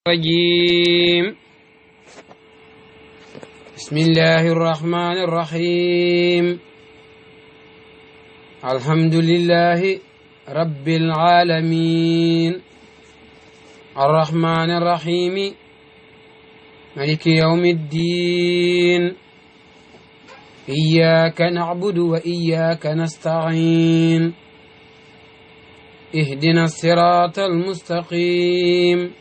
الرجيم بسم الله الرحمن الرحيم الحمد لله رب العالمين الرحمن الرحيم مالك يوم الدين إياك نعبد وإياك نستعين اهدنا الصراط المستقيم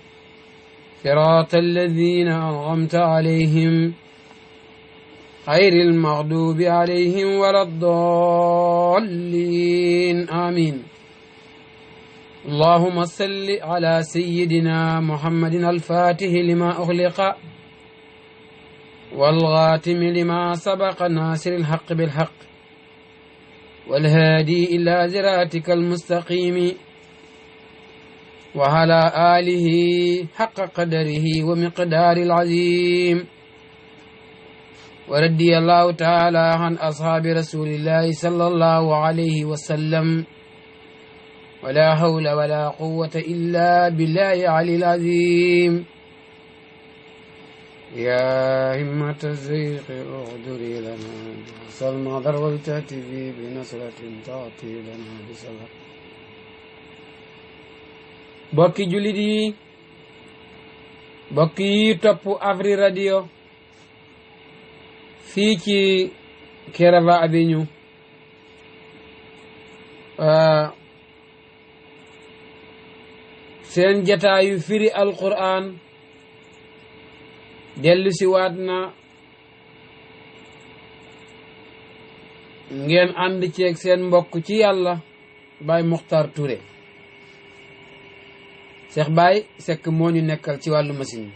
صراط الذين أنعمت عليهم غير المغضوب عليهم ولا الضالين آمين. اللهم صل على سيدنا محمد الفاتح لما أغلق والغاتم لما سبق ناصر الحق بالحق والهادي إلى صراطك المستقيم وعلى آله حق قدره ومقدار العظيم. ورضي الله تعالى عن أصحاب رسول الله صلى الله عليه وسلم ولا حول ولا قوة إلا بالله العلي العظيم. يا همة الزيق اغدري لنا بأصل المعذر والتأتي بنصرة تعطي لنا بسبب. bokki jullit yi bokki yi topp Afri radio fii ci Kairaba Avenue seen jataayu firi alquran dellu si waat na ngeen ànd ceeg seen mbokk ci yàlla Baye Mokhtar Touré. Cheikh Baye Seck moo ñu nekkal ci wàllu machine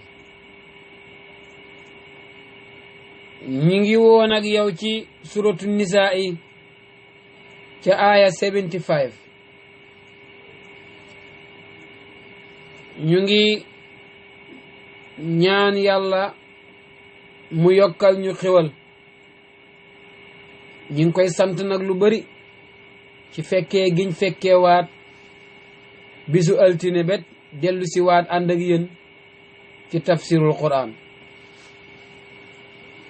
ñi ngi woon ak yow ci suratu nisaa yi ca aaya 75 ñu ngi ñaan yàlla mu yokkal ñu xéwal ñi ngi koy sant nag lu bari ci fekkee giñ fekkee waat bisu altine bet dellu si waat ànd ak yéen ci tafsirul quran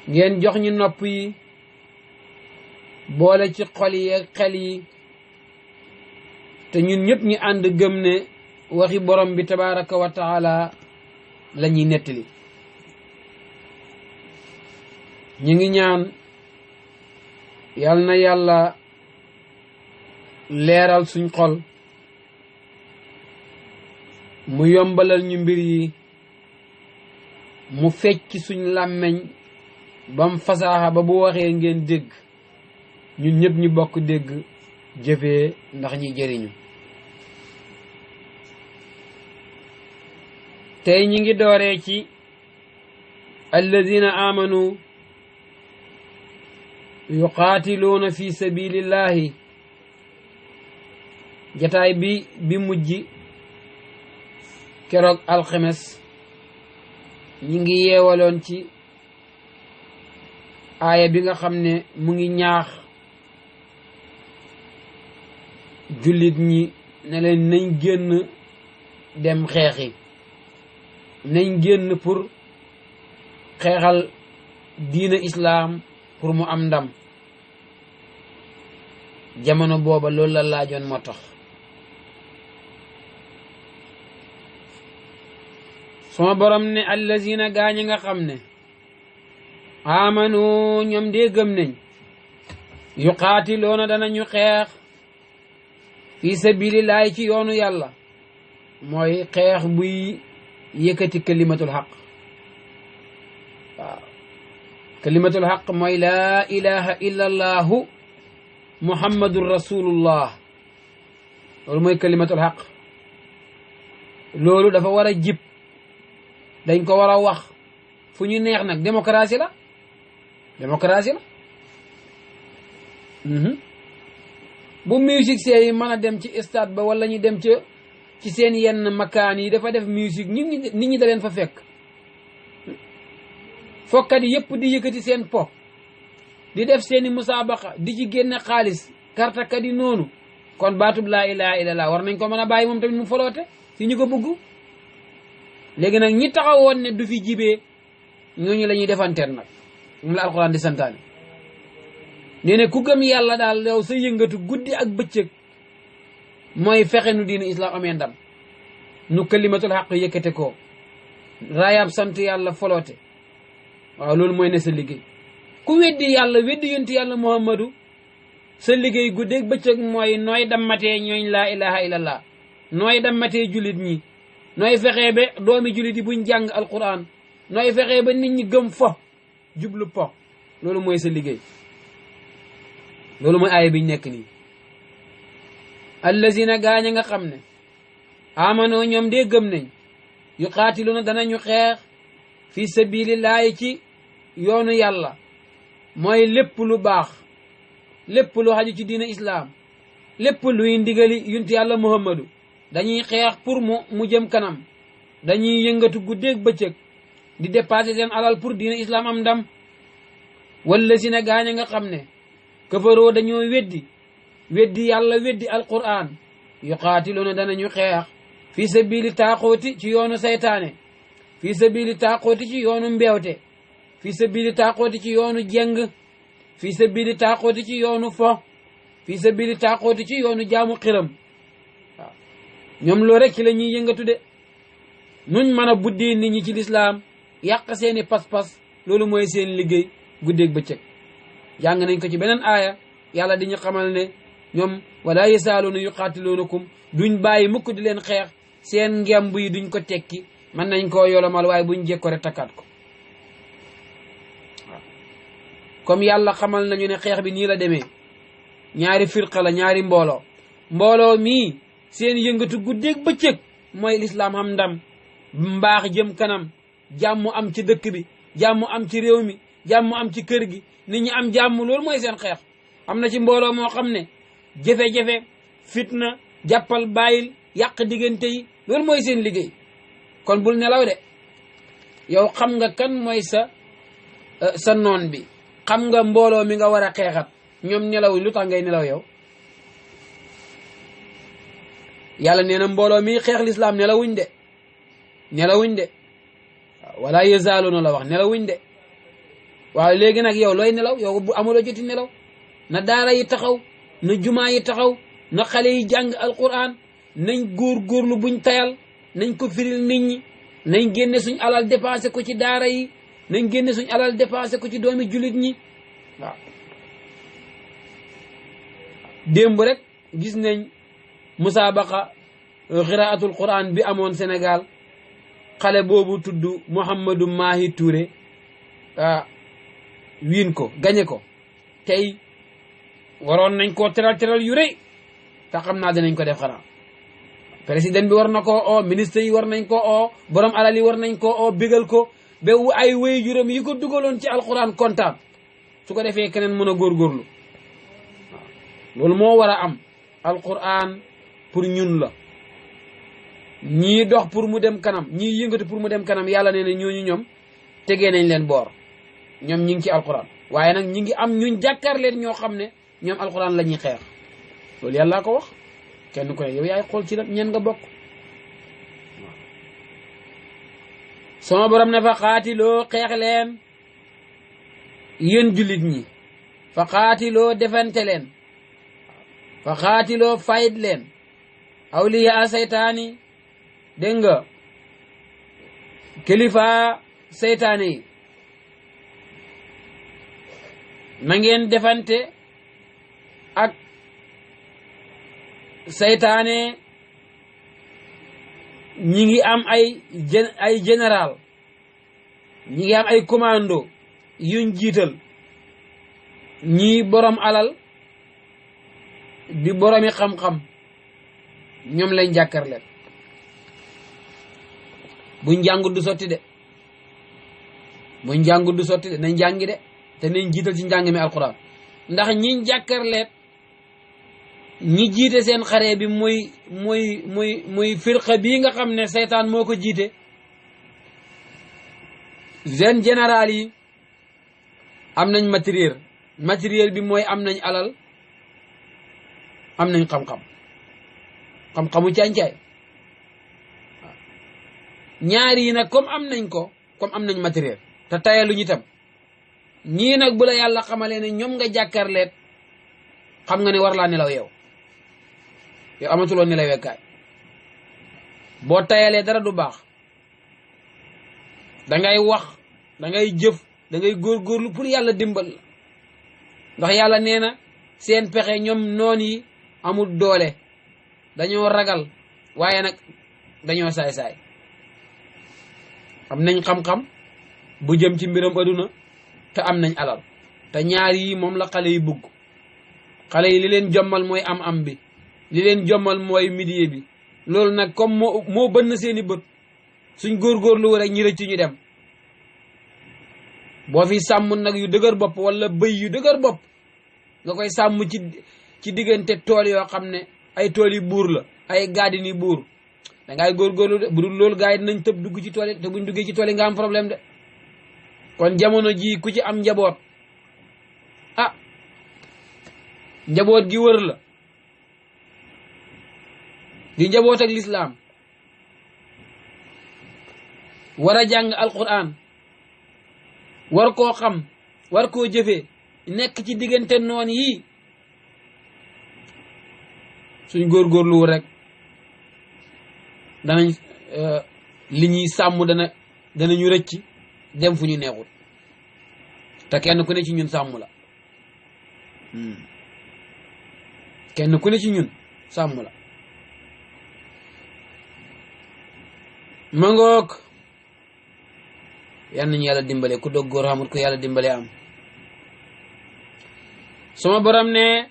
ngeen jox ñu nopp yi boole ci xol yi ak xel yi te ñun ñëpp ñu ànd gëm ne waxi borom bi tabaraka wa taala la ñuy nettali. ñu ngi ñaan yal na yàlla leeral suñ xol mu yombalal ñu mbir yi mu fecc suñ làmmeñ bam fasaaxa ba bu waxee ngeen dégg ñun ñëpp ñu bokk dégg jëfee ndax ñi jëriñu. tey ñi ngi dooree ci alladina amanu yuqaatiluuna fi sabilillahi jataay bi mujj keroog alxemes ñi ngi yeewaloon ci aaya bi nga xam ne mu ngi ñaax jullit ñi ne leen nañ génn dem xeexi nañ génn pour xeexal diina islaam pour mu am ndam. jamono booba loolu la laajoon moo tax sama borom ne allazina gaañi nga xam ne amanu ñoom dee gëm nañ yuqaatiloona danañu xeex fi sabilillahi ci yoonu yàlla mooy xeex buy yëkkati kalimatul xaq. waaw kalimatul xaq mooy laa ilaha illa allahu muhammadun rasulullah loolu mooy kalimatul xaq. loolu dafa war a jib dañ ko war a wax fu ñu neex nag démocratie la bu musique see yi mën a dem ci stade ba wala ñu dem ci seen yenn makaan yi dafa def musique nit ñi da leen fa fekk fokkat yi yëpp di yëkkati seen po di def seeni musaabaqa di ci génne xaalis kartakat yi noonu kon baatub laa ilaha illallah war nañ ko mën a bàyyi moom tamit mu foloote si ñu ko bëgg léegi nag ñi taxawoon ne du fi jibee ñooñu la ñuy defanteen nag moom la alquran di santaane nee ne ku gëm yàlla daal yow sa yëngatu guddi ak bëccëg mooy fexe nu diine islam amee ndam nu kalimatul xaq yëkkate ko raayab sant yàlla foloote waaw loolu mooy ne sa liggéey ku weddi yàlla weddi yonti yàlla muhammadu sa liggéey guddeeg bëccëg mooy nooy dammatee ñooñ laa ilaha illallah nooy dammatee julit ñi nooy fexee ba doomi julit yi buñ jàng alquran nooy fexee ba nit ñi gëm fo jublu po loolu mooy sa liggéey loolu mooy aaya biñ nekk nii allazina gaañ a nga xam ne amano ñoom dee gëm nañ yuqaatiluna danañu xeex fi sabilillahi ci yoonu yàlla mooy lépp lu baax lépp lu xaju ci diina islaam lépp luy ndigali yunti yàlla muhammadu dañuy xeex pour mu jëm kanam dañuy yëngatu guddeeg bëccëg di dépasser seen alal pour diina islaam am ndam wala si na gaañ a nga xam ne kafaroo dañoo weddi yàlla weddi alquran yuqaatiluna danañu xeex fi sabili taaxooti ci yoonu saytaane fi sabili taaxooti ci yoonu mbeewte fi sabili taaxooti ci yoonu jeng fi sabili taaxooti ci yoonu fo fi sabili taaxooti ci yoonu jaamu xiram waaw ñoom loo rek ci la ñuy yëngatu de nuñ mën a buddi nit ñi ci lislaam yàq seeni pas-pas loolu mooy seen liggéey guddeeg bëccëg jàng nañ ko ci beneen aaya yàlla di ñu xamal ne ñoom wala yasaaluuna yuqaatiluunakum duñ bàyyi mukk di leen xeex seen ngemb yi duñ ko tekki mën nañ koo yolomal waaye buñ jekko rek takkaat ko waaw comme yàlla xamal nañu ne xeex bi nii la demee ñaari firqa la ñaari mbooloo mii seen yëngatu guddeeg bëccëg mooy lislaam am ndam mbaax jëm kanam jàmm am ci dëkk bi jàmm am ci réew mi jàmm am ci kër gi nit ñi am jàmm loolu mooy seen xeex am na ci mbooloo moo xam ne jafe-jafe fitna jàppal bàyyil yàq diggante yi loolu mooy seen liggéey kon bul nelaw de yow xam nga kan mooy sa noon bi xam nga mbooloo mi nga war a xeexat ñoom nelaw lu tax ngay nelaw yow yàlla nee na mbooloo mi xeex lislaam nelawuñ de wala yazaaluuna la wax nelawuñ de waaw léegi nag yow looy nelaw yow bu amuloo joti nelaw na daara yi taxaw na jumaa yi taxaw na xale yi jàng alquran nañ góorgóorlu buñ tayal nañ ko firil nit ñi nañ génne suñ alal dépensé ko ci daara yi nañ génne suñ alal dépensé ko ci doomi julit ñi waaw démb rek gis nañ musaabaqa xiraatul quran bi amoon Sénégal xale boobu tudd Mouhamadou Mahi Touré wiin ko gañe ko tey waroon nañ koo teral yu rëy te xam naa dinañ ko def xanaa président bi war na koo oo ministre yi war nañ koo oo borom alal yi war nañ koo oo bégal ko ba ay wéy juróom yi ko dugaloon ci alquran kontaan su ko defee keneen mën a góorgóorlu waaw loolu moo war a am alquran pour ñun la ñii dox pour mu dem kanam ñii yëngatu pour mu dem kanam yàlla nee na ñooñu ñoom tegee nañ leen boor ñoom ñi ngi ci alquran waaye nag ñi ngi am ñun jàkkaar leen ñoo xam ne ñoom alquran la ñuy xeex loolu yàllaa ko wax kenn ku ne yow yaay xool ci la ñen nga bokk waaw sama borom ne fa xaatiloo xeex leen yéen jullit ñi fa xaatiloo defante leen fa xaatiloo fayit leen awliya seytaani dégg nga kilifa seytaane yi na ngeen defante ak seytaane ñi ngi am ay général ñi ngi am ay commando yuñ jiital ñii borom alal di boromi xam-xam ñoom lañ jàkkarleen buñ jàngut du sotti de nañ jàngi de te nañ jiital ci njàng mi alquran ndax ñiñ jàkkarleet ñi jiite seen xare bi muy firqa bii nga xam ne seytaan moo ko jiite seen général yi am nañ matériel bi mooy am nañ alal am nañ xam-xamu càncaay waaw ñaar yi nag comme am nañ ko comme am nañ matériel te tayaluñu itam ñii nag bu la yàlla xamalee ne ñoom nga jàkkaarleet xam nga ne war laa nelaw yow amatuloo nelawekaay boo tayalee dara du baax dangay wax dangay jëf dangay góorgóorlu pour yàlla dimbal la ndax yàlla nee na seen pexe ñoom noon yi amul doole dañoo ragal waaye nag dañoo saay-saay am nañ xam-xam bu jëm ci mbiram aduna te am nañ alal te ñaar yi moom la xale yi bugg xale yi li leen jommal mooy am bi li leen jommal mooy midiyee bi loolu nag comme moo bënn seeni bët suñ góorgóorlu rek ñi rëcc ñu dem boo fi sàmm nag yu dëgër bopp wala bëy yu dëgër bopp nga koy sàmm ci diggante tool yoo xam ne ay tool yi buur la ay gaadin yi buur dangay góorgóorlu de bu dul loolu gars yi dinañ tëb dugg ci tool yi te buñ duggee ci tool yi nga am problème de kon jamono ji ku ci am njaboot njaboot gi wër la di njaboot ak lislaam war a jàng alquran war koo xam war koo jëfee nekk ci diggante noon yi suñ góorgóorlu rek danañ li ñuy sàmm danañu rëcc dem fu ñu neexut te kenn ku ne ci ñun sàmm la kenn ku ne ci ñun sàmm la mangook yal nañu yàlla dimbale ku dog góor xamut ku yàlla dimbale am suma borom ne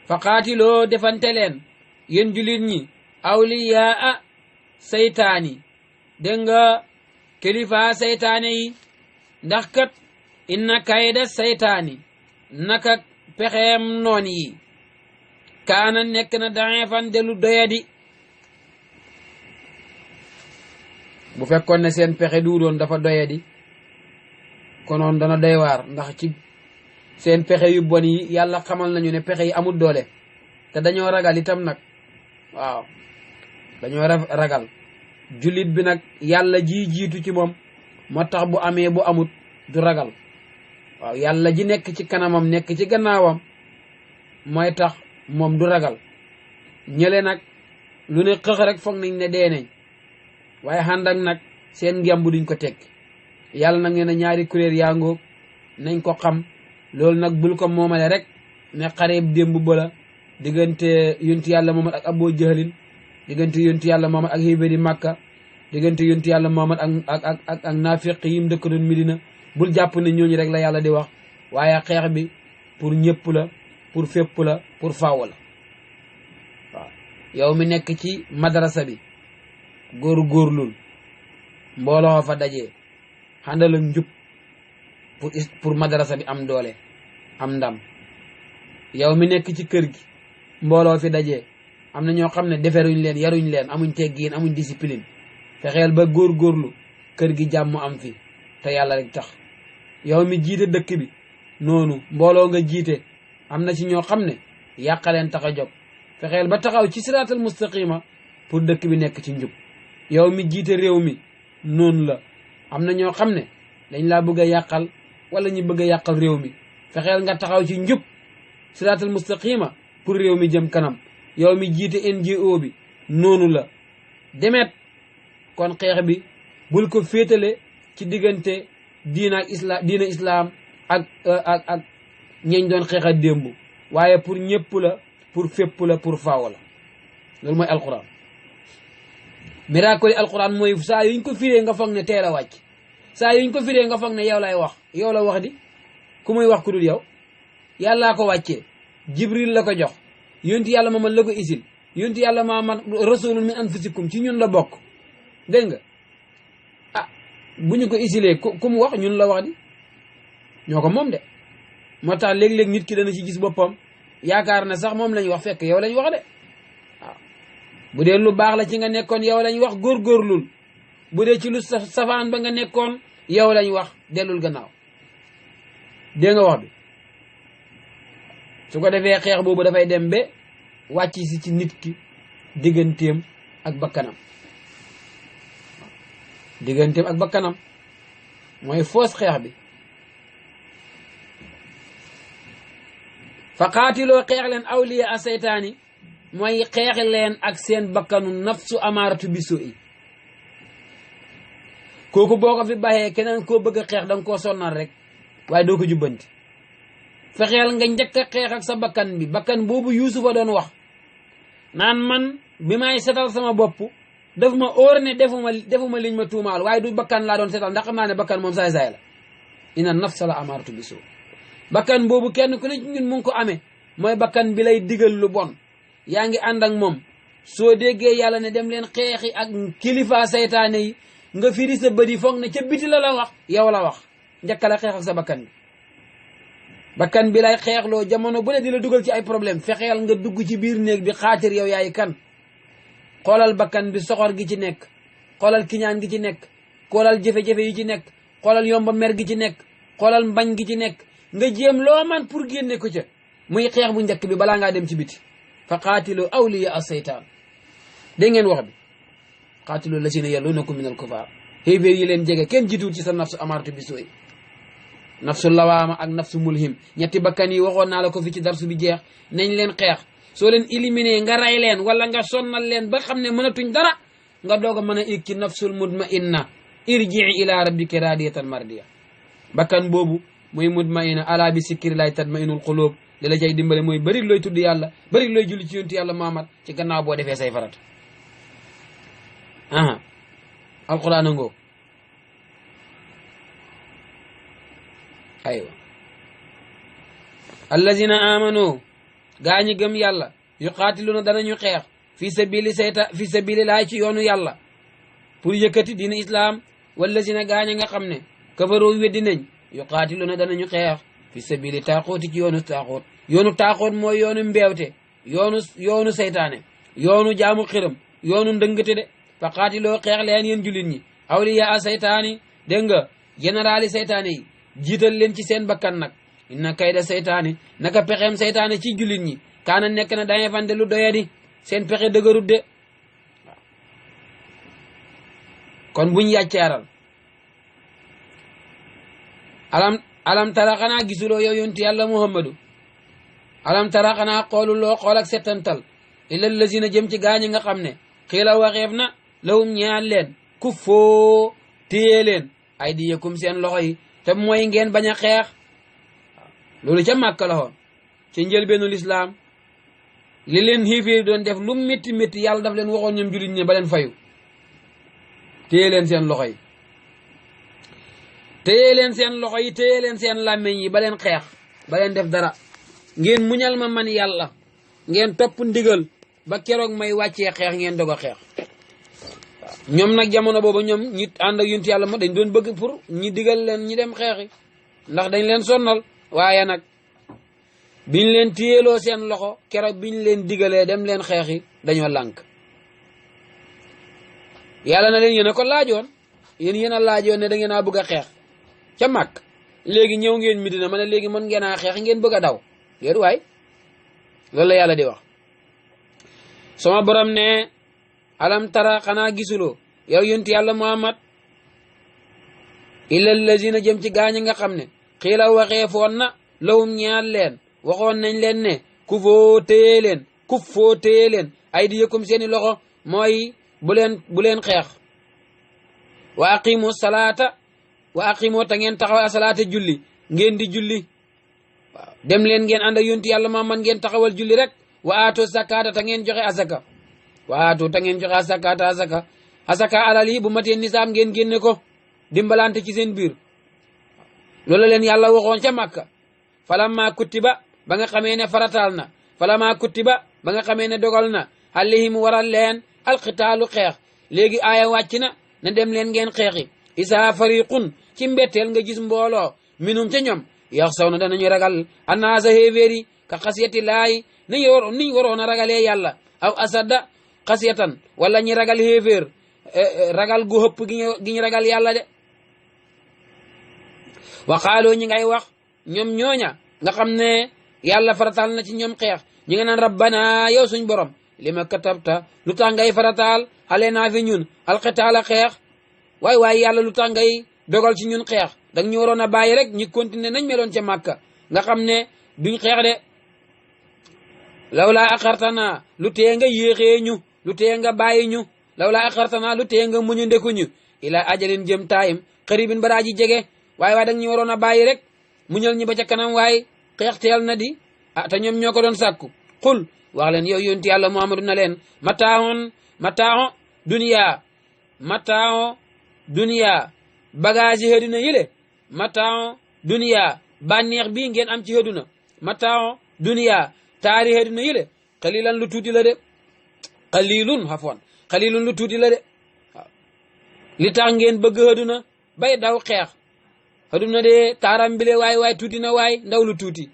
fa qaatiloo defante leen yéen julit ñi awliyaa saytaani dégg nga kilifa saytaane yi ndax kat inna kayda saytaani naka pexeem noon yi kaana nekk na daifan delu doyadi bu fekkoon ne seen pexe du doon dafa doyadi konoon dana doy waar ndax ci seen pexe yu bon yi yàlla xamal nañu ne pexe yi amul doole te dañoo ragal itam nag waaw dañoo ragal jullit bi nag yàlla ji jiitu ci moom moo tax bu amee bu amut du ragal waaw yàlla ji nekk ci kanamam nekk ci gannaawam mooy tax moom du ragal ñële nag lu ne xëx rek foog nañ ne dee nañ waaye xànd ak nag seen ngemb duñ ko tekki yàlla nag nee na ñaari kuréel yaa ngoog nañ ko xam loolu nag bul ko moomale rek ne xareeb démb bala diggante yonti yàlla Muhammad ak Abu Jahlin diggante yonti yàlla Muhammad ak xéebéeri Makka diggante yonti yàlla Muhammad ak naafiq yim dëkk doon Medina bul jàpp ne ñooñu rek la yàlla di wax waaye xeex bi pour ñëpp la pour fépp la pour faaw la waaw yow mi nekk ci madrasa bi góorlul mbooloo fa dajee xàndal ak njub pour madrasa bi am doole am ndam yow mi nekk ci kër gi mbooloo fi dajee am na ñoo xam ne deferuñ leen yaruñ leen amuñ teggiin amuñ discipline fexeel ba góorgóorlu kër gi jàmm am fi te yàlla rek tax yow mi jiite dëkk bi noonu mbooloo nga jiite am na ci ñoo xam ne yàqaleen tax a jóg fexeel ba taxaw ci siraatal mustaqima pour dëkk bi nekk ci njub yow mi jiite réew mi noonu la am na ñoo xam ne dañ laa bëgg a yàqal wala ñu bëgg a yàqal réew mi fexeel nga taxaw ci njub siraatal mustaqima pour réew mi jëm kanam yow mi jiite NGO bi noonu la demet kon xeex bi bul ko féetale ci diggante diina islaam ak ñeñ doon xeexa démb waaye pour ñëpp la pour fépp la pour faaw la loolu mooy alquran miracle yi alquran mooy saa yuñ ko firee nga foog ne teel a wàcc saa yuñ ko firee nga foog ne yow lay wax yow la wax di ku muy wax ku dul yow yàllaa ko wàccee jibril la ko jox yonti yàlla Muhammad la ko isil yonti yàlla Muhammad rasulun min anfusikum ci ñun la bokk dégg nga bu ñu ko isilee ku mu wax ñun la wax di ñoo ko moom de moo tax léeg-léeg nit ki dana ci gis boppam yaakaar na sax moom lañ wax fekk yow lañ wax de waaw bu dee lu baax la ci nga nekkoon yow lañ wax góorgóorlul bu dee ci lu safaan ba nga nekkoon yow lañ wax dellul gannaaw dégg nga wax bi su ko defee xeex boobu dafay dem ba wàcc si ci nit ki digganteem ak bakkanam digganteem ak bakkanam mooy foos xeex bi fa qaatiloo xeex leen awliya a seytaani mooy xeex leen ak seen bakkanu nafsu amaaratu bisu i kooku boo ko fi baxee keneen koo bëgg a xeex da nga koo sonnal rek waaye doo ko jubbanti fexeel nga njëkk a xeex ak sa bakkan bi bakkan boobu yuusufa doon wax naan man bi may setal sama bopp daf ma óor ne defuma liñ ma tuumaal waaye du bakkan laa doon setal ndax xam naa ne bakkan moom saay-saay la ina nafsa la amaaratu bisu bakkan boobu kenn ku ne ñun mu ngi ko amee mooy bakkan bi lay digal lu bon yaa ngi ànd ak moom soo déggee yàlla ne dem leen xeexi ak kilifa saytaane yi nga firi sa bët yi foog ne ca biti la wax yow la wax njëkka la xeex ak sa bakkan bi bakkan bi lay xeexloo jamono bu ne di la dugal ci ay problème fexeel nga dugg ci biir néeg bi xaatir yow yaay kan xoolal bakkan bi soxor gi ci nekk xoolal kiñaan gi ci nekk xoolal jafe-jafe yi ci nekk xoolal yomba mer gi ci nekk xoolal mbañ gi ci nekk nga jéem loo man pour génne ko ca muy xeex bu njëkk bi balaa ngaa dem ci biti fa qaatilu awliya as-saytaan dégg ngeen wax bi qaatilu lazina yaluunakum min al-kufaar xéeféer yi leen jege kenn jiituwul ci sa nafsu amaaratu bisuu'i nafsu lawaama ak nafsu mulhim ñetti bakkan yi waxoon naa la ko fi ci darsu bi jeex nañ leen xeex soo leen éliminer nga ray leen wala nga sonnal leen ba xam ne mënatuñ dara nga doog a mën a ig ci nafsul mutmainna irji'i ila rabbika radiyatan mardiya bakkan boobu mooy mutmainna ala bi sikrillahi tatmainul qulub li la cay dimbale mooy bëri looy tudd yàlla bëri looy julli ci yontu yàlla Muhammad ci gannaaw boo defee say farat alquran a ngoo aywa allazina amanu gaa ñi gëm yàlla yuqaatiluna danañu xeex fi sabilillahi ci yoonu yàlla pour yëkkati diina islam wallazina gaa ñi nga xam ne kafaroo weddi nañ yuqaatiluna danañu xeex fi sabili taaxooti ci yoonu taaxoot mooy yoonu mbeewte yoonu seytaane yoonu jaamu xiram yoonu ndëngate de fa qaatiloo xeex leen yéen jullit ñi awliya a seytaani dégg nga général yi seytaane yi jiital leen ci seen bakkan nag inna kayda seytaani naka pexeem seytaane ci jullit ñi kaana nekk na dañuy fande lu doyadi seen pexe dëgërut de waaw kon buñ yàccaaral alam tara xanaa gisuloo yow yonti yàlla muhammadu alam tara xanaa xooluloo xool ak settantal ilal lazina jëm ci gaañi nga xam ne xiila waxeef na lawum ñaan leen ku foo téye leen ay di yëkkum seen loxo yi te mooy ngeen bañ a xeex loolu ca Màkka la woon ci njëlbeenu lislaam li leen xiiféer doon def lu métti métti yàlla daf leen waxoon ñoom jullit ñi ba leen fayu téye leen seen loxo yi téye leen seen loxo yi téye leen seen làmmeñ yi ba leen xeex ba leen def dara ngeen muñal ma man yàlla ngeen topp ndigal ba keroog may wàccee xeex ngeen doog a xeex ñoom nag jamono boobu ñoom ñi ànd ak yonent yàlla ma dañ doon bëgg pour ñi digal leen ñi dem xeexi ndax dañ leen sonnal waaye nag biñ leen téyeloo seen loxo keroog biñ leen digalee dem leen xeexi dañoo lànk yàlla na leen yéen a ko laajoon yéen a laajoon ne da ngeen a bëgg a xeex ca màkk léegi ñëw ngeen Medina ma ne léegi mën ngeen a xeex ngeen bëgg a daw yéen waay loolu la yàlla di wax sama borom ne alam tara xanaa gisuloo yow yonent yàlla Muhammad illa allazina jëm ci gaañi nga xam ne xiila waxee foon na lawum ñaan leen waxoon nañ leen ne ku foo téye leen ay di yëkkum seeni loxo mooy bu leen xeex wa aqimu salaata wa aqimu ta ngeen taxawal salaata julli ngeen di julli waaw dem leen ngeen ànd ak yonent yàlla Muhammad ngeen taxawal julli rek wa aatu zakata ta ngeen joxe asaka waatu ta ngeen joxe asaka alal yi bu matee nisaam ngeen génne ko dimbalante ci seen biir loolu leen yàlla waxoon ca Makka falamma kutiba ba nga xamee ne farataal na falamma kutiba ba nga xamee ne dogal na alayhim waral leen alqitaalu xeex léegi aaya wàcc na dem leen ngeen xeexi isa fariqun ci mbetteel nga gis mbooloo minum ca ñoom yaxsaw na danañu ragal annaasa héeféeri ka xasiyati laayi niñ waroon a ragalee yàlla aw asadda xasiyatan wala ñi ragal héeféer ragal gu hëpp gi ñu ragal yàlla de waxaaloo ñi ngay wax ñoom ñooña nga xam ne yàlla farataal na ci ñoom xeex ñi nga naan rabbana yow suñ borom li ma katabta lu tax ngay farataal xale naa fi ñun alxitaala xeex waaye yàlla lu tax ngay dogal ci ñun xeex danga ñu waroon a bàyyi rek ñi continuer nañ meloon ca Màkka nga xam ne duñ xeex de lawlaa axartana lu tee nga yéexee ñu lu tee nga bàyyi ñu lawlaa axartana lu tee nga muñu ndekuñu ila ajalin jëm taayim xaribin baraa ji jege waaye danga ñu waroon a bàyyi rek muñal ñi ba ca kanam waaye xeex teel na di te ñoom ñoo ko doon sàkku xul wax leen yow yonti yàlla Muhammadu na leen mataaxo duniya bagage yi àddina yile mataaxo duniya bànneex bii ngeen am ci àddina mataaxo duniya taari àddina yile xalilan lu tuuti la de xalilun lu tuuti la de waaw li tax ngeen bëgg àddina bay daw xeex àddina de taaram bile waay tuuti na waay ndaw lu tuuti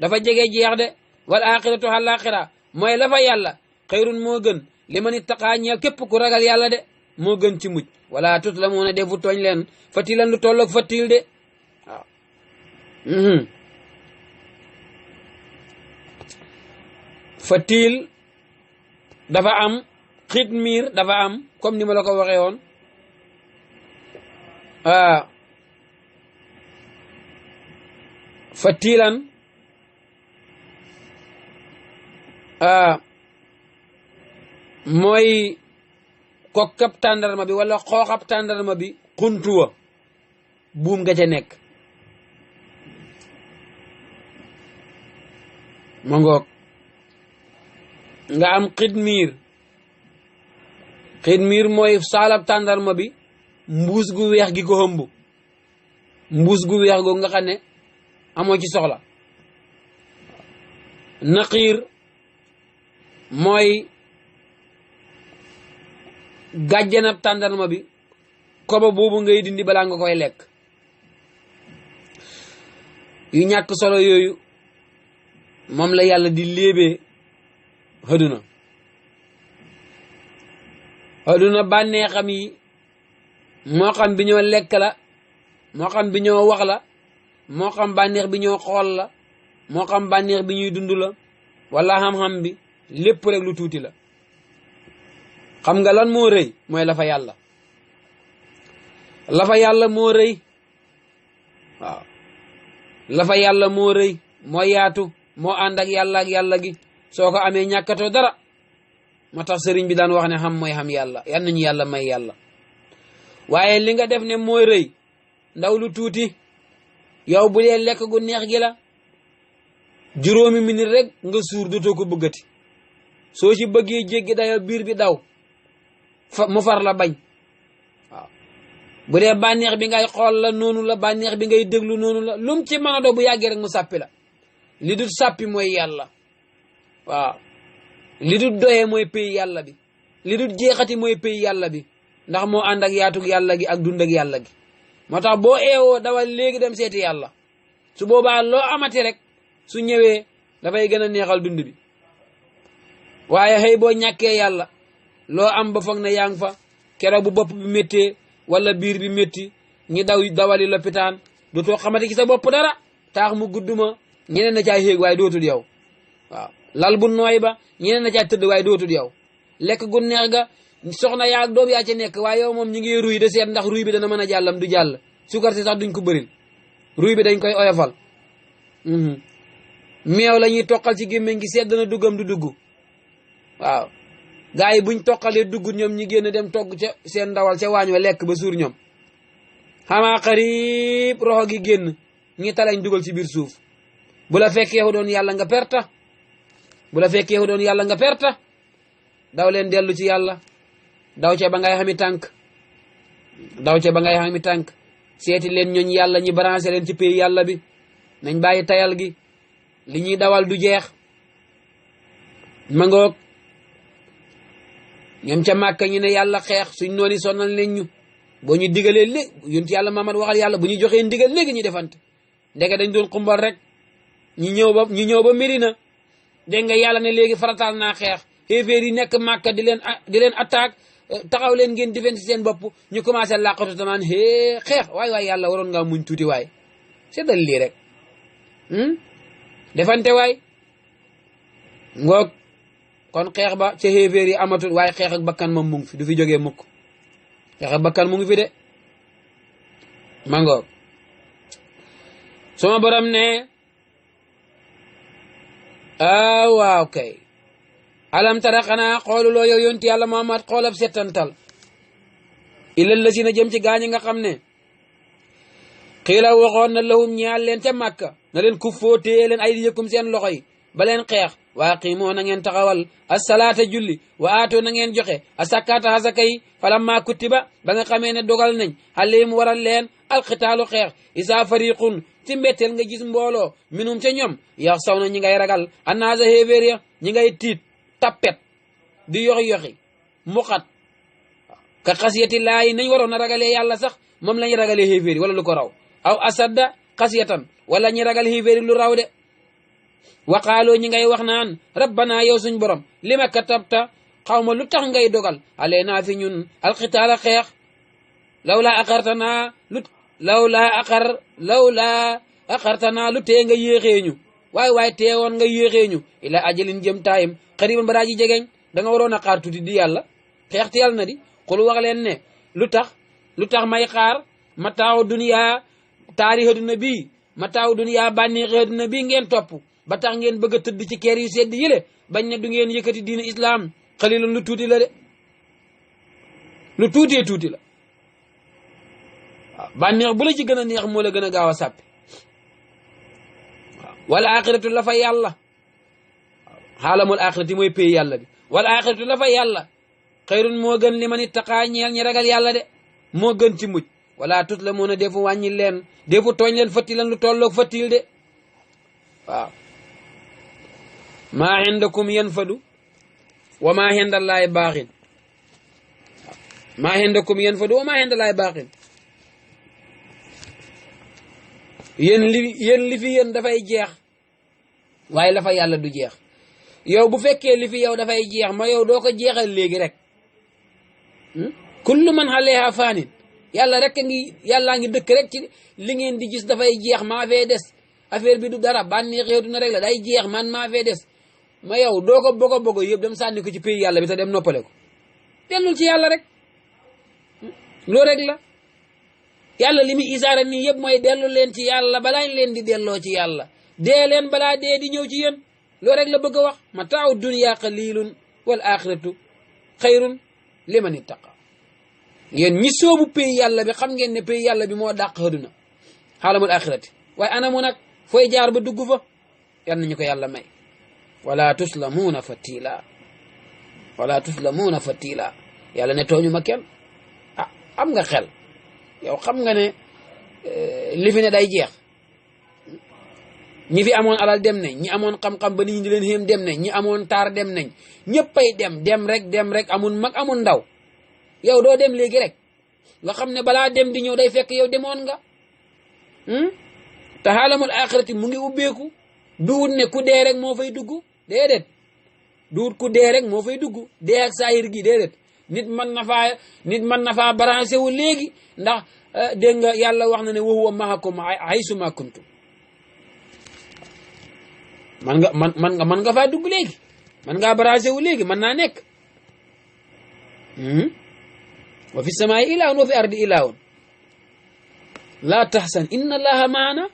dafa jege jeex de wal axiratu àllaaxira mooy la fa yàlla xayrun moo gën li man ittaqaa ñeel képp ku ragal yàlla de moo gën ci mucc wala tut la moo ne defu tooñ leen fatilan lu tolloog fatil de waaw fatil dafa am xitmiir dafa am comme ni ma la ko waxee woon fatilan mooy kokkab tàndarma bi wala xooxab tàndarma bi xuntuwa buum nga ca nekk ma ngoog nga am xidmiir mooy saalab tàndarma bi mbuus gu weex gi ko hëmb mbuus gu weex googu nga xam ne amoo ci soxla naqiir mooy gàjjanab tàndarma bi koba boobu ngay dindi balaa nga koy lekk yu ñàkk solo yooyu moom la yàlla di léebee àdduna bànneexam yi moo xam bi ñoo lekk la moo xam bi ñoo wax la moo xam bànneex bi ñoo xool la moo xam bànneex bi ñuy dund la wala xam-xam bi lépp rek lu tuuti la xam nga lan moo rëy mooy la fa yàlla moo rëy waaw la fa yàlla moo rëy moo yaatu moo ànd ak yàlla gi soo ko amee ñàkkatoo dara moo tax sëriñ bi daan wax ne xam mooy xam yàlla yan nañu yàlla may yàlla waaye li nga def ne mooy rëy ndaw lu tuuti yow bu dee lekk gu neex gi la juróomi minute rek nga suur dootoo ko bëggati soo ci bëggee jéggi dayo biir bi daw mu far la bañ waaw bu dee bànneex bi ngay xool la noonu la bànneex bi ngay déglu noonu la lum ci mën a doo bu yàggee rek mu sàppi la li dul sàppi mooy yàlla waaw li dul doyee mooy pay yàlla bi li dul jeexati mooy pay yàlla bi ndax moo ànd ak yaatug yàlla gi ak dund ak yàlla gi moo tax boo eewoo dawal léegi dem seeti yàlla su boobaa loo amati rek su ñëwee dafay gën a neexal dund bi waaye xëy boo ñàkkee yàlla loo am ba foog ne yaa ngi fa keroog bu bopp bi méttee wala biir bi métti ñi dawali lopitaan dootoo xamati ci sa bopp dara taax mu gudd ma ñeneen na caa xéeg waaye dootul yow waaw lal bu nooy ba ñeneen na caa tëdd waaye dootul yow lekk gu neex ga soxna yaa ak doom yaa ca nekk waaye yow moom ñi ngi ruy de seet ndax ruy bi dana mën a jàllam du jàll sukar si sax duñ ko bëril ruy bi dañ koy oyofal meew la ñuy toqal ci gémmiñ gi seet dana duggam du dugg waaw gaa yi buñ toqalee dugg ñoom ñi génn dem togg ca seen ndawal ca waañ wa lekk ba suur ñoom xamaa xarib roxo gi génn ñi talañ dugal ci biir suuf bu la fekkee doon yàlla nga perta bu la fekkee doon yàlla nga perta daw leen dellu ci yàlla daw ca ba ngay xami tànk seeti leen ñooñ yàlla ñi branché leen ci pays yàlla bi nañ bàyyi tayal gi li ñuy dawal du jeex ma ngoog ñoom ca màkka ñu ne yàlla xeex suñ nooni sonal leen ñu boo ñu digalee léegi yonent yàlla Muhammad waxal yàlla bu ñu joxee ndigal léegi ñu defante ndeke dañ doon xumbal rek ñu ñëw ba Medina dégg nga yàlla ne léegi farataal naa xeex xéeféer yi nekk màkka di leen attaque taxaw leen ngeen defense seen bopp ñu commencé làqatu tamaan xeex waay yàlla waroon ngaa muñ tuuti waay seddal lii rek defante waay ngoog kon xeex ba ca xéeféer yi amatul waaye xeex ak bakkan moom mu ngi fi du fi jógee mukk xeex ak bakkan mu ngi fi de mangoog suma borom ne waaw kay alam tara xanaa xooluloo yow yonti yàlla Muhammad xoolab settantal ilal la si na jëm ci gaañi nga xam ne xiila waxoon na lahum ñaal leen ca màkka na leen kuffoo téye leen ay di yëkkum seen loxo yi ba leen xeex waa qiimoo na ngeen taxawal asalaata julli wa aatoo na ngeen joxe asakaata asaka yi falamma kutiba ba nga xamee ne dogal nañ alayhim waral leen alxitaalu xeex isaa fariqun ci mbetteel nga gis mbooloo minum ca ñoom yax saw na ñi ngay ragal annaasa xéeféer ya ñi ngay tiit tappet di yoxi-yoxi muxat ka xasiyati laayi nañ waroon a ragalee yàlla sax moom lañ ragalee xéeféer yi wala lu ko raw aw asadda xasiyatan wala ñi ragal xéeféer yi lu raw de waqaaloo ñi ngay wax naan rabbana yow suñ borom lima katabta xaw ma lu tax ngay dogal aleenaa fi ñun alxitaala xeex lawlaa axartanaa lu tee nga yéexeeñu waay teewoon nga yéexeeñu ila ajalin jëm taayim xariban ba daa ji jegeñ da nga waroon a xaar tuuti di yàlla xeex ti yàlla na di xul wax leen ne lu tax may xaar mataaw duniya taarix aduna bii mataaw duniya bànneexi aduna bii ngeen topp ba tax ngeen bëgg a tëdd ci keer yu sedd yële bañ ne du ngeen yëkkati diina islam xalilan lu tuuti la de lu tuuti la waaw bànneex bu la ci gën a neex moo la gën a gaaw a sàppi waaw wala axiratu la fa yàlla waaw xaalamul axirati mooy pay yàlla bi wala axiratu la fa yàlla xayrun moo gën li man ittaqaa ñeel ñi ragal yàlla de moo gën ci muj wala tut la moon a defu wàññi leen defu tooñ leen fëttilan lu tolloog fëttil de waaw maa indakum yanfadu wa maa indallaahi baaxin maa indakum yanfadu wa maa indallaahi baaxin yéen li fi yéen dafay jeex waaye la fa yàlla du jeex yow bu fekkee li fi yow dafay jeex ma yow doo ko jeexal léegi rek kullu man alayha faanin yàllaa ngi dëkk rek ci li ngeen di gis dafay jeex maa fee des affaire bi du dara bànneexeetu na rek la day jeex man maa fee des ma yow doo ko bogo yëpp dem sànni ko ci pays yàlla bi te dem noppale ko dellul ci yàlla rek loo rek la yàlla li mu isaara nii yëpp mooy dellu leen ci yàlla balaañ leen di delloo ci yàlla dee leen balaa dee di ñëw ci yéen loo rek la bëgg a wax mataaw dunya qalilun wal axiratu xayrun liman ittaqa yéen ñi soobu pays yàlla bi xam ngeen ne pays yàlla bi moo dàq aduna xaalamul axirati waaye anamu nag fooy jaar ba dugg fa yal nañu ko yàlla may wala tuslamuuna fatila yàlla ne tooñu ma kenn am nga xel yow xam nga ne li fi ne day jeex ñi fi amoon alal dem nañ ñi amoon xam-xam ba nit ñi di leen xéem dem nañ ñi amoon taar dem nañ ñëppay dem rek amul mag amul ndaw yow doo dem léegi rek nga xam ne balaa dem di ñëw day fekk yow demoon nga te xaalamul axirati mu ngi ubbeeku duut ne ku dee rek moo fay dugg déedéet duut ku dee rek moo fay dugg dee ak saayir gi déedéet nit mën na faa branché wu léegi ndax dégg nga yàlla wax na ne wa huwa maakum haysuma kuntum man nga faa dugg léegi man ngaa branché wu léegi mën naa nekk wa fi samaa'i ilaahun wa fi ardi ilaahun laa taxsan inna allaha maana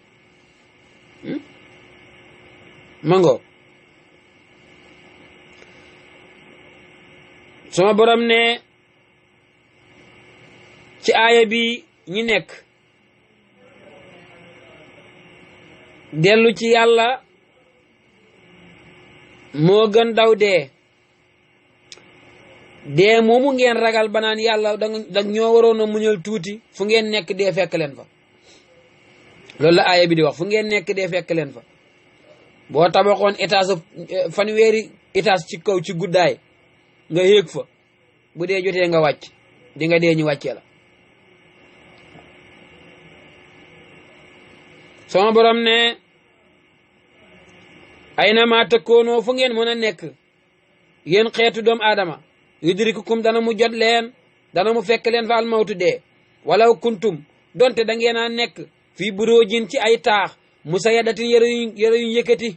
mango sama borom ne ci aaya bi ñi nekk dellu ci yàlla moo gën daw dee moomu ngeen ragal ba naan yàlla dag ñoo waroon a muñal tuuti fu ngeen nekk dee fekk leen fa loolu la aaya bi di wax fu ngeen nekk dee fekk leen fa boo tabaxoon étage fanweeri étage ci kaw ci guddaay nga yéeg fa bu dee jotee nga wàcc di nga dee ñu wàccee la sama borom ne ay na maa tëkkoonoo fu ngeen mën a nekk yéen xeetu doomu aadama yudrikukum dana mu jot leen dana mu fekk leen fa almawtu dee walaw kuntum donte da ngeen a nekk fii buróojin ci ay taax musayadatin yëre yu yëkkati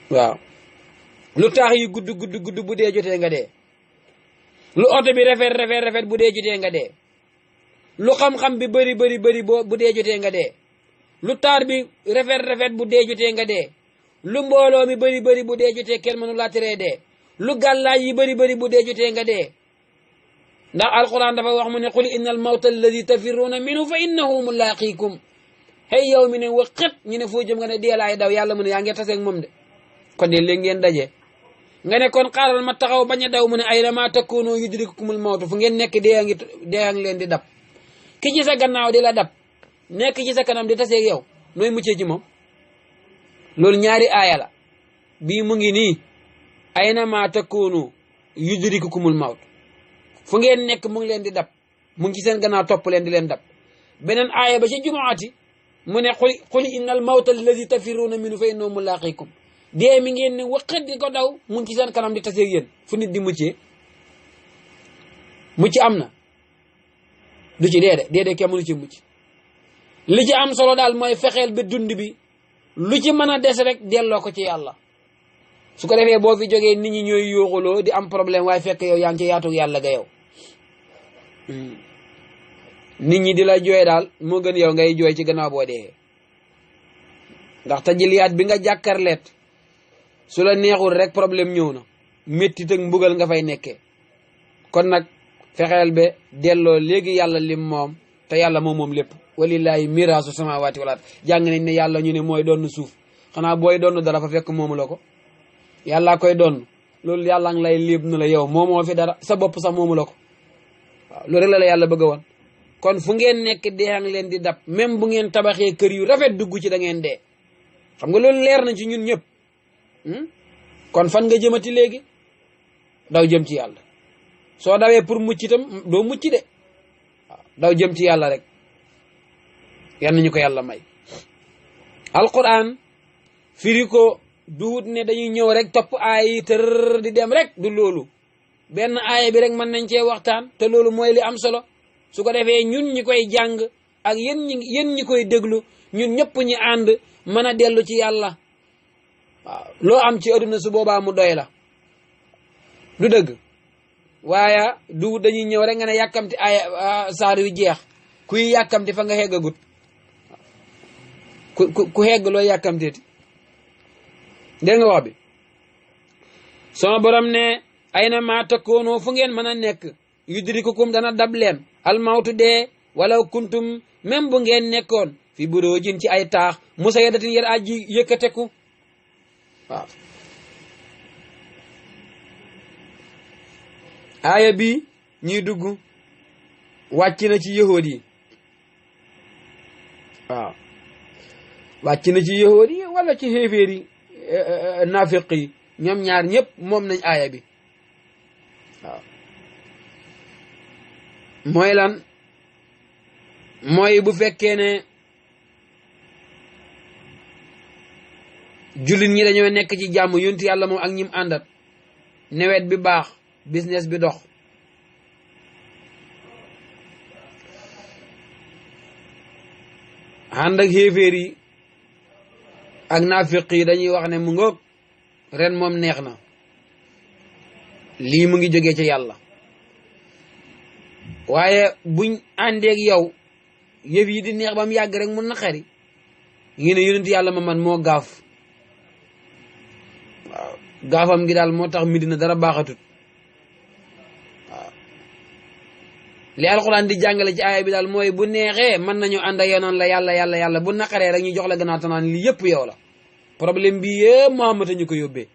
waaw lu taax yi gudd bu dee jotee nga dee lu oto bi rafet bu dee jotee nga dee lu xam-xam bi bëri bu dee jotee nga dee lu taar bi rafet bu dee jotee nga dee lu mbooloo mi bëri bu dee jotee kenn mënu laa teree dee lu gàllaay yi bëri bu dee jotee nga dee ndax alquran dafa wax mu ne qul inna al mawta alladi tafirruuna minhu fa innahu mulaaqiikum hey yow mi ne waqat ñu ne foo jëm nga ne dee laay daw yàlla mu ne yaa ngi taseeg moom de kon de léegi ngeen daje nga ne kon xaaral ma taxaw bañ a daw mu ne ayna maa takuunu yudrikukumul mawtu fu ngeen nekk dee a ngi leen di dab ki ci sa gannaaw di la dab nekk ci sa kanam di taseeg yow nooy muccee ci moom loolu ñaari aaya la bii mu ngi nii ayna maa takuunu yudrikukumul mawtu fu ngeen nekk mu ngi leen di dab mu ngi ci seen gannaaw topp leen di leen dab beneen aaya ba ci jumaati mu ne qul innal mawta alladi tafirruuna minhu fa innahu mulaaqiikum dee mi ngeen ne waqat di ko daw mu ngi ci seen kanam di taseeg yéen fu nit di muccee mucc am na du ci dee kenn mënu ci mucc li ci am solo daal mooy fexeel ba dund bi lu ci mën a des rek delloo ko ci yàlla su ko defee boo fi jógee nit ñi ñooy yooxuloo di am problème waaye fekk yow yaa ngi ci yaatug yàlla ga yow nit ñi di la jooy daal moo gën yow ngay jooy ci gannaaw boo dee ndax tajiliyaat bi nga jàkkarleet su la neexul rek problème ñëw na méttit ak mbugal nga fay nekkee kon nag fexeel be delloo léegi yàlla lim moom te yàlla moom lépp walillahi miraasu samawati wal ard jàng nañ ne yàlla ñu ne mooy doon suuf xanaa booy doon dara fa fekk moomu la ko yàllaa koy doon loolu yàlla ngi lay léeb na la yow moomoo fi dara sa bopp sax moomu la ko waaw loolu rek la yàlla bëgg a woon kon fu ngeen nekk dee a ngi leen di dab même bu ngeen tabaxee kër yu rafet dugg ci da ngeen dee xam nga loolu leer na ci ñun ñëpp kon fan nga jëmati léegi daw jëm ci yàlla soo dawee pour mucc itam doo mucc de waaw daw jëm ci yàlla rek yal nañu ko yàlla may alquran firi ko duut ne dañuy ñëw rek topp aay yi tër di dem rek du loolu benn aaya bi rek mën nañ cee waxtaan te loolu mooy li am solo su ko defee ñun ñi koy jàng ak yéen ñi koy déglu ñun ñëpp ñi ànd mën a dellu ci yàlla waaw loo am ci adduna su boobaa mu doy la du dëgg waaye du dañuy ñëw rek nga ne yàkkamti aaya saar yu jeex kuy yàkkamti fa nga xeggagut ku xegg loo yàkkamteeti dégg nga wax bi sama borom ne ayna maa takkoonoo fu ngeen mën a nekk yudrikukum dana dab leen almawtu dee walaw kuntum même bu ngeen nekkoon fi buroojin ci ay taax musayyadatin yar aji yëkkateku waaw aaya bi ñuy dugg wàcc na ci yahood yi waaw wàcc na ci yahood yi wala ci xéeféer yi naafiq yi ñoom ñaar ñëpp moom nañ aaya bi waaw mooy lan mooy bu fekkee ne jullit ñi dañoo nekk ci jàmm yonent yàlla moom ak ñim àndat nawet bi baax business bi dox ànd ak xéeféer yi ak naafiq yi dañuy wax ne mu ngoog ren moom neex na lii mu ngi jógee ci yàlla waaye buñ àndeeg yow yëf yi di neex ba mu yàgg rek mu naqari ngi ne yonent yàlla ma man moo gaaf waaw gaafam gi daal moo tax Medina dara baaxatut waaw li alxuraan di jàngale ci aaya bi daal mooy bu neexee mën nañu ànd ak yow naan la yàlla bu naqaree rek ñu jox la gannaaw tanaan li yëpp yow la problème bi yëpp Muhammad ñu ko yóbbee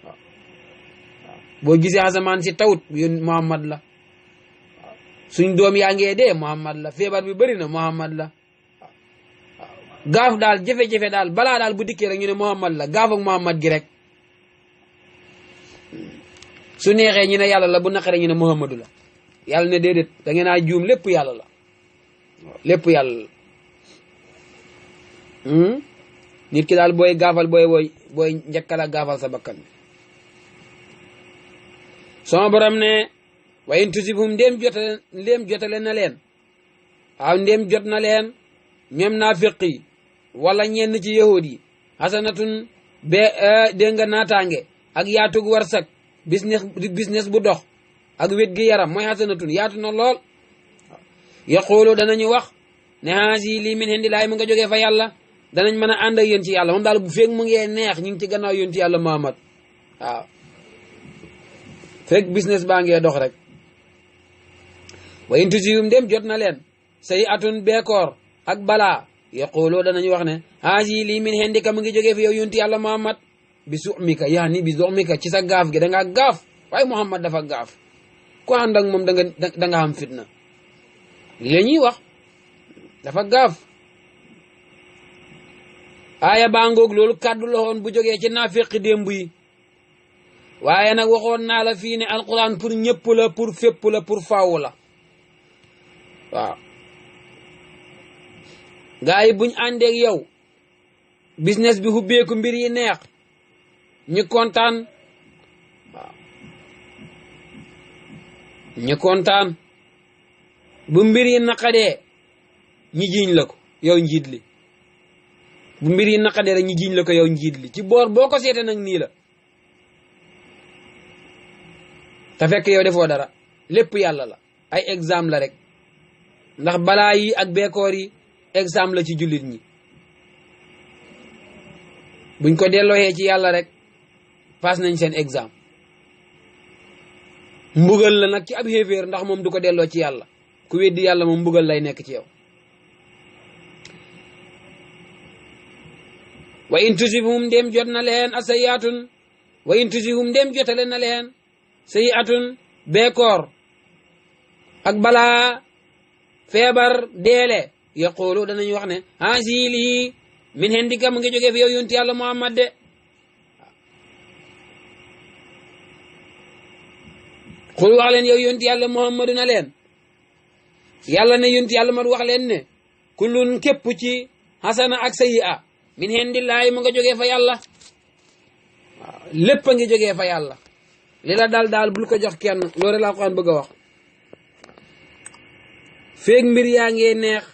waaw boo gisee asamaan si tawut yón Muhammad la waaw suñ doom yaa ngee dee Muhammad la feebar bi bëri na Muhammad la waaw gaaf daal jafe-jafe daal balaa daal bu dikkee rek ñu ne Muhammad la gaaf ak Muhammad gi rek su neexee ñu ne yàlla la bu naqaree ñu ne Muhammadu la yàlla ne déedéet da ngeen a juum lépp yàlla la waaw lépp yàlla la nit ki daal booy gaafal booy njëkkala gaafal sa bakkan bi sama borom ne wa in tusibhum ndéem jotale na leen waaw ndéem jot na leen ñoom naafiq yi wala ñenn ci yahud yi hasanatun dégg nga naataange ak yaatug warsak business bu dox ak wét gi yaram mooy hasanatun yaatu na lool yaqulu danañu wax ne haasi lii min indi laay mu nga jógee fa yàlla danañ mën a ànd ak yéen ci yàlla moom daal bu feeg mu ngee neex ñu ngi ci gannaaw yonti yàlla Muhammad waaw fekk business baa ngee dox rek wa in tusibhum dem jot na leen sayyi'atun beekoor ak balaa yaqulu danañu wax ne haasi lii min indika mu ngi jógee fi yow yonti yàlla Muhammad bi su'mika yaani bi su'mika ci sa gaaf gi da ngaa gaaf waaye Muhammad dafa gaaf ku ànd ak moom da nga am fitna li la ñuy wax dafa gaaf aaya baa ngoog loolu kàddu la woon bu jógee ci naafeqi démb yi waaye nag waxoon naa la fii ne alquran pour ñëpp la pour fépp la pour faaw la waaw gaa yi buñ àndeeg yow business bi hubbeeku mbir yi neex ñu kontaan waaw ñu kontaan bu mbir yi naqadee ñi jiiñ la ko yow njiit li bu mbir yi naqadee rek ñi jiiñ la ko yow njiit li ci boor boo ko seete nag nii la te fekk yow defoo dara lépp yàlla la ay exemple la rek ndax balaa yi ak beekoor yi exemple la ci jullit ñi buñ ko dellooyee ci yàlla rek paas nañ seen exemple mbugal la nag ci ab xéeféer ndax moom du ko delloo ci yàlla ku weddi yàlla moom mbugal lay nekk ci yow wa in tusibhum dem jot na leen asayatun wa in tusibhum dem jotale na leen sayiatun beekoor ak balaa feebar deele yaqulu danañ wax ne haasi lii min indika mu ngi jógee fi yow yonti yàlla Muhammad de xul wax leen yow yonti yàlla Muhammadu na leen yàlla ne yonti yàlla Muhammad wax leen ne kullun képp ci hasana ak sayi'a min indillaahi mu nga jógee fa yàlla waaw lépp a ngi jógee fa yàlla li la daal bul ko jox kenn loolu la Alxuraan bëgg a wax feeg mbir yaa ngee neex